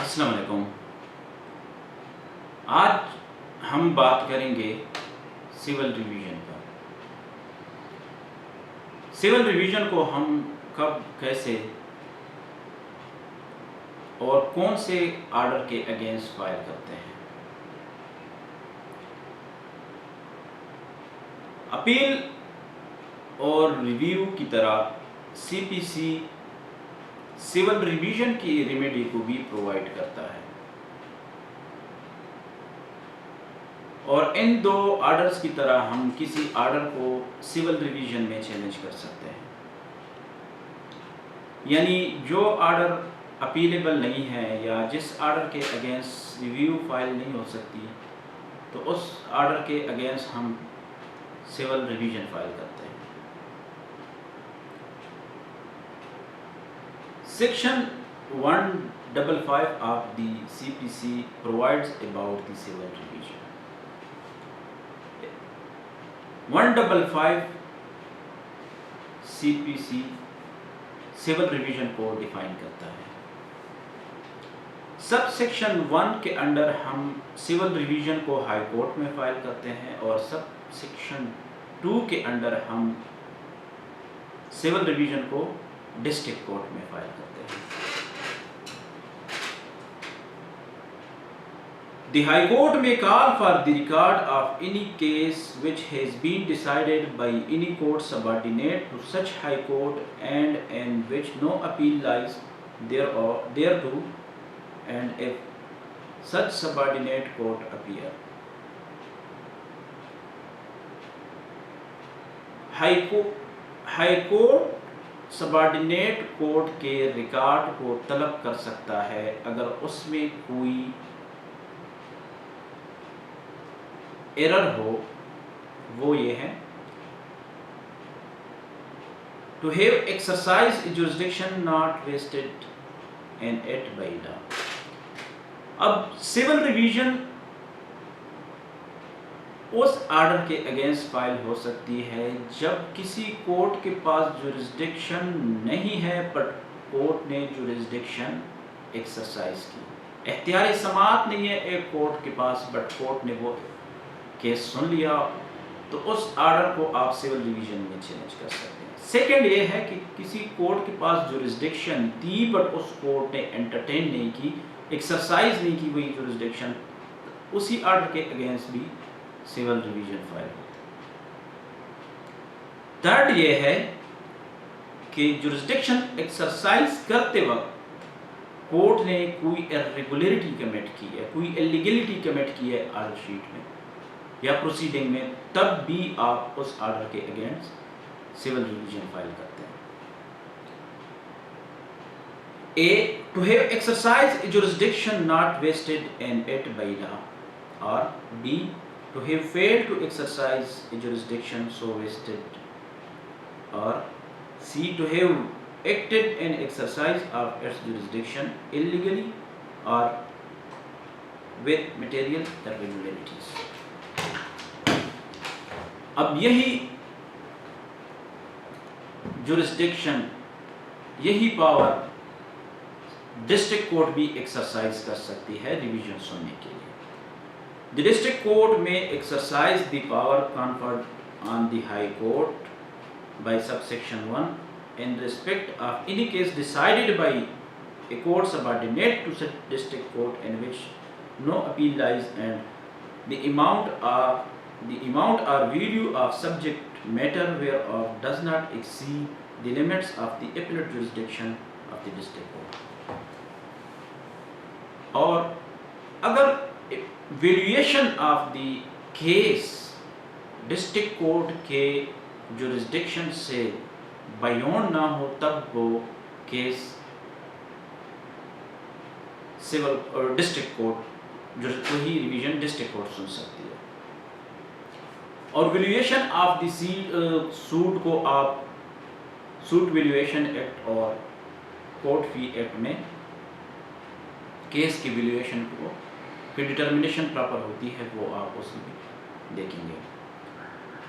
السلام علیکم. آج ہم بات کریں گے سول ریویژن پر. سول ریویژن کو ہم کب، کیسے اور کون سے آرڈر کے اگینسٹ فائل کرتے ہیں. اپیل اور ریویو کی طرح سی پی سی سول ریویژن کی ریمیڈی کو بھی پرووائڈ کرتا ہے، اور ان دو آرڈرز کی طرح ہم کسی آرڈر کو سول ریویژن میں چیلنج کر سکتے ہیں. یعنی جو آرڈر اپیلیبل نہیں ہے یا جس آرڈر کے اگینسٹ ریویو فائل نہیں ہو سکتی، تو اس آرڈر کے اگینسٹ ہم سول ریویژن فائل کرتے ہیں. Section 155 of the CPC provides about the civil revision. 155 CPC civil revision کو ڈیفائن کرتا ہے. سب سیکشن 1 کے انڈر ہم سول ریویژن کو ہائی کورٹ میں فائل کرتے ہیں، اور سب سیکشن 2 کے انڈر ہم سول ریویژن کو ڈسٹرکٹ کورٹ میں فائل کرتے ہیں. The High Court may call for the record of any case which has been decided by any court subordinate to such High Court and in which no appeal lies thereto, and if such subordinate court appear. High Court subordinate court کے record کو طلب کر سکتا ہے اگر اس میں کوئی error ہو. وہ یہ ہے: to have exercise jurisdiction not vested in it by law. اب سول ریویژن اس آرڈر کے اگینسٹ فائل ہو سکتی ہے جب کسی کورٹ کے پاس جورسڈکشن نہیں ہے، بٹ کورٹ نے جورسڈکشن ایکسرسائز کی. اختیار سماعت نہیں ہے ایک کورٹ کے پاس، بٹ کورٹ نے وہ کیس سن لیا، تو اس آرڈر کو آپ سول ریویژن میں چیلنج کر سکتے ہیں. سیکنڈ یہ ہے کہ کسی کورٹ کے پاس جورسڈکشن تھی، بٹ اس کورٹ نے انٹرٹین نہیں کی، ایکسرسائز نہیں کی وہی جورسڈکشن، اسی آرڈر کے اگینسٹ بھی سول ریویژن فائل ہوتا ہے. تھرڈ یہ ہے کہ جورسڈکشن ایکسرسائز کرتے وقت کورٹ نے کوئی irregularity کمٹ کی ہے، کوئی illegality کمٹ کی ہے آرڈر شیٹ میں یا پروسیڈنگ میں، تب بھی آپ اس آرڈر کے اگینسٹ سول ریویژن فائل کرتے ہیں. A. To have exercised jurisdiction not vested in it by law, or B. To have failed to exercise a jurisdiction so vested, or C. To have acted in exercise of its jurisdiction illegally or with material irregularities. اب یہی jurisdiction, یہی power district court بھی exercise کر سکتی ہے revision سننے کے لیے. The district court may exercise the power conferred on the High Court by subsection 1 in respect of any case decided by a court subordinate to such district court in which no appeal lies, and the amount or value of subject matter whereof does not exceed the limits of the appellate jurisdiction of the district court. اور اگر valuation of the case district court کے jurisdiction سے beyond نہ ہو، تب وہ case civil اور district court وہی ریویژن ڈسٹرکٹ کورٹ سن سکتی ہے. اور ویلیویشن آف دی سوٹ کو آپ سوٹ ویلیویشن ایکٹ اور کورٹ فی ایکٹ میں کیس کی ویلیویشن کو پھر ڈٹرمنیشن پراپر ہوتی ہے، وہ آپ اس میں دیکھیں گے.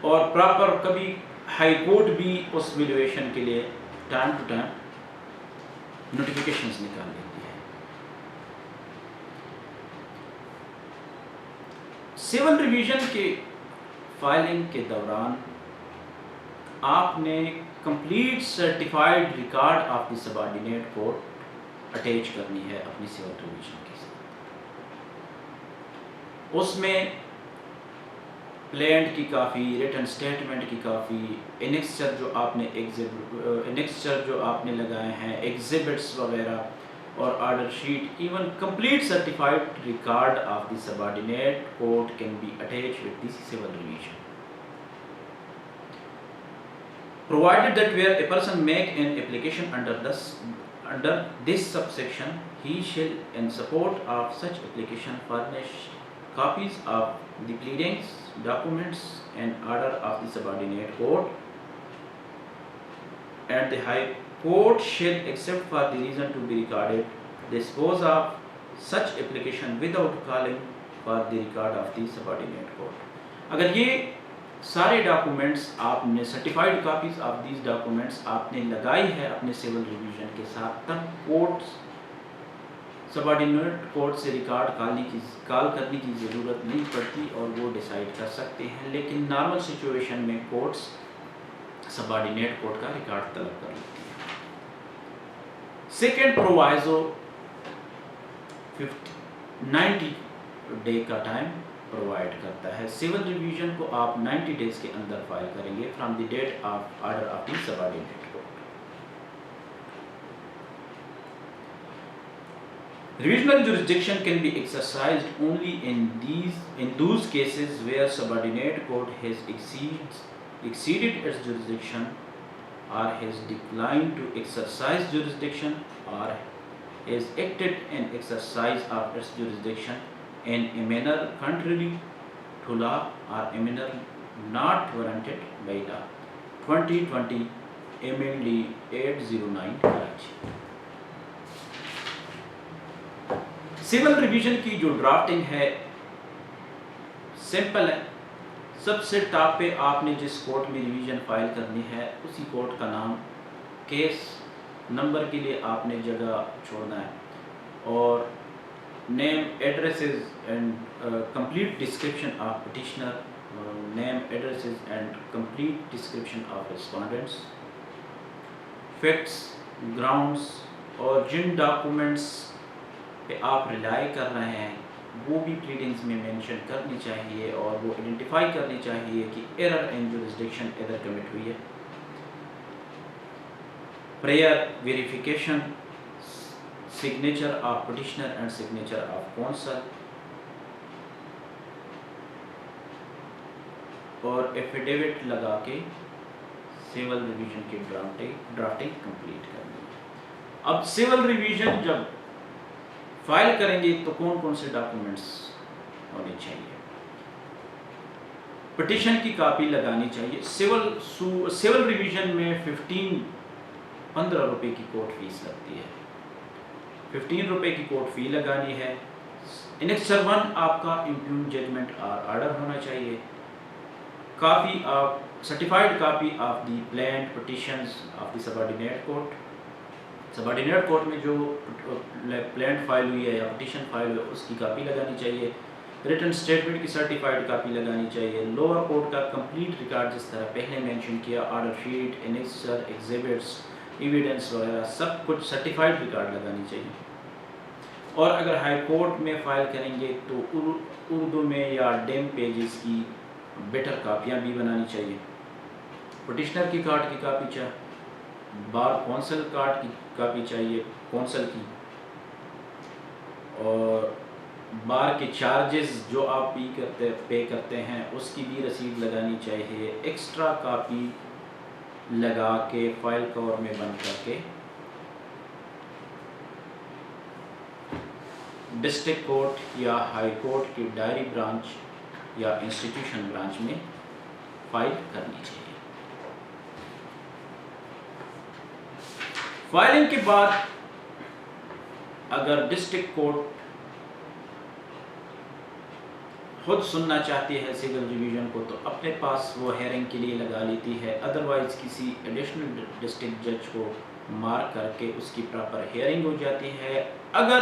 اور پراپر کبھی ہائی کورٹ بھی اس ویلیویشن کے لیے ٹائم ٹو ٹائم نوٹیفیکیشنز نکال لیتی ہے. سول ریویژن کے فائلنگ کے دوران آپ نے complete certified record of the subordinate court attach کرنی ہے اپنی سول ریویژن کے ساتھ. اس میں پلانٹ کی کافی، ریٹن اسٹیٹمنٹ کی کافی، انیکسچر جو آپ نے لگائے ہیں، ایگزیبٹس وغیرہ اور order sheet, even complete certified record of the subordinate court can be attach with the civil revision. Provided that where a person make an application under this subsection, he shall, in support of such application, furnish copies of the pleadings, documents, and order of the subordinate court, and the High Court shall, except for the reason to be recorded, dispose of such application without calling for the record of the subordinate court. اگر یہ سارے documents آپ نے certified copies of these documents آپ نے لگائی ہے اپنے سول ریویژن کے ساتھ، تب کورٹ سبارڈینیٹ کورٹ سے ریکارڈ کال کرنے کی ضرورت نہیں پڑتی اور وہ ڈیسائیڈ کر سکتے ہیں. لیکن نارمل سچویشن میں کورٹس سبارڈینیٹ کورٹ کا ریکارڈ طلب کر لیتی ہے. سیکنڈ پرووائزو 90 ڈے کا ٹائم پرووائڈ کرتا ہے. سول ریویژن کو آپ 90 ڈیز کے اندر فائل کریں گے from the debt of order of the subordinate court. Revisional jurisdiction can be exercised only in those cases where subordinate court has exceeded its jurisdiction, or has declined to exercise jurisdiction, or has acted in exercise of its jurisdiction in a manner contrary to law, or a manner not warranted by law. 2020 MLD 809 Karachi. Civil revision کی جو drafting ہے simple ہے. سب سے top پہ آپ نے جس court میں ریویژن فائل کرنی ہے اسی کورٹ کا نام، کیس نمبر کے لیے آپ نے جگہ چھوڑنا ہے، اور name, addresses and complete description of petitioner, name, addresses and complete description of respondents, facts, grounds، اور جن ڈاکومنٹس پہ آپ ریلائی کر رہے ہیں وہ بھی پلیڈنگز میں مینشن کرنی چاہیے، اور وہ آئیڈینٹیفائی کرنی چاہیے کہ ایرر ان جورسڈکشن ادھر کمٹ ہوئی ہے. Prayer verification, signature of petitioner and signature of council, اور ایفیڈیوٹ لگا کے سول ریویژن کی ڈرافٹنگ کمپلیٹ کرنی ہے. اب سول ریویژن جب فائل کریں گے تو کون کون سے ڈاکومنٹس ہونے چاہیے؟ پٹیشن کی کاپی لگانی چاہیے. سول ریویژن میں 15 روپے کی کورٹ فیس لگتی ہے. 15 روپے کی کورٹ فی لگانی ہے. انیکسچر 1 آپ کا امپیون ججمنٹ آرڈر ہونا چاہیے. Copy of certified copy of the plaint petitions of the subordinate court. Subordinate court میں جو پلانٹ فائل ہوئی ہے یا پٹیشن فائل ہوئی ہے اس کی کاپی لگانی چاہیے. ریٹن اسٹیٹمنٹ کی سرٹیفائڈ کاپی لگانی چاہیے. لوور کورٹ کا کمپلیٹ ریکارڈ جس طرح پہلے مینشن کیا، آرڈر شیٹ، انیکسچر، ایگزیبٹس، ایویڈنس وغیرہ سب کچھ سرٹیفائڈ ریکارڈ لگانی چاہیے. اور اگر ہائی کورٹ میں فائل کریں گے تو اردو میں یا ڈیم پیجز کی بیٹر کاپیاں بھی بنانی چاہیے. پٹیشنر کی کارڈ کی کاپی چاہیے، بار کونسل کارڈ کی کاپی چاہیے کونسل کی، اور بار کے چارجز جو آپ پے کرتے ہیں اس کی بھی رسید لگانی چاہیے. ایکسٹرا کاپی لگا کے فائل کور میں بند کر کے ڈسٹرکٹ کورٹ یا ہائی کورٹ کی ڈائری برانچ یا انسٹیٹیوشن برانچ میں فائل کرنی چاہیے. فائلنگ کے بعد اگر ڈسٹرکٹ کورٹ خود سننا چاہتی ہے سول ریویژن کو تو اپنے پاس وہ ہیئرنگ کے لیے لگا لیتی ہے. ادروائز کسی ایڈیشنل ڈسٹرکٹ جج کو مارک کر کے اس کی پراپر ہیئرنگ ہو جاتی ہے. اگر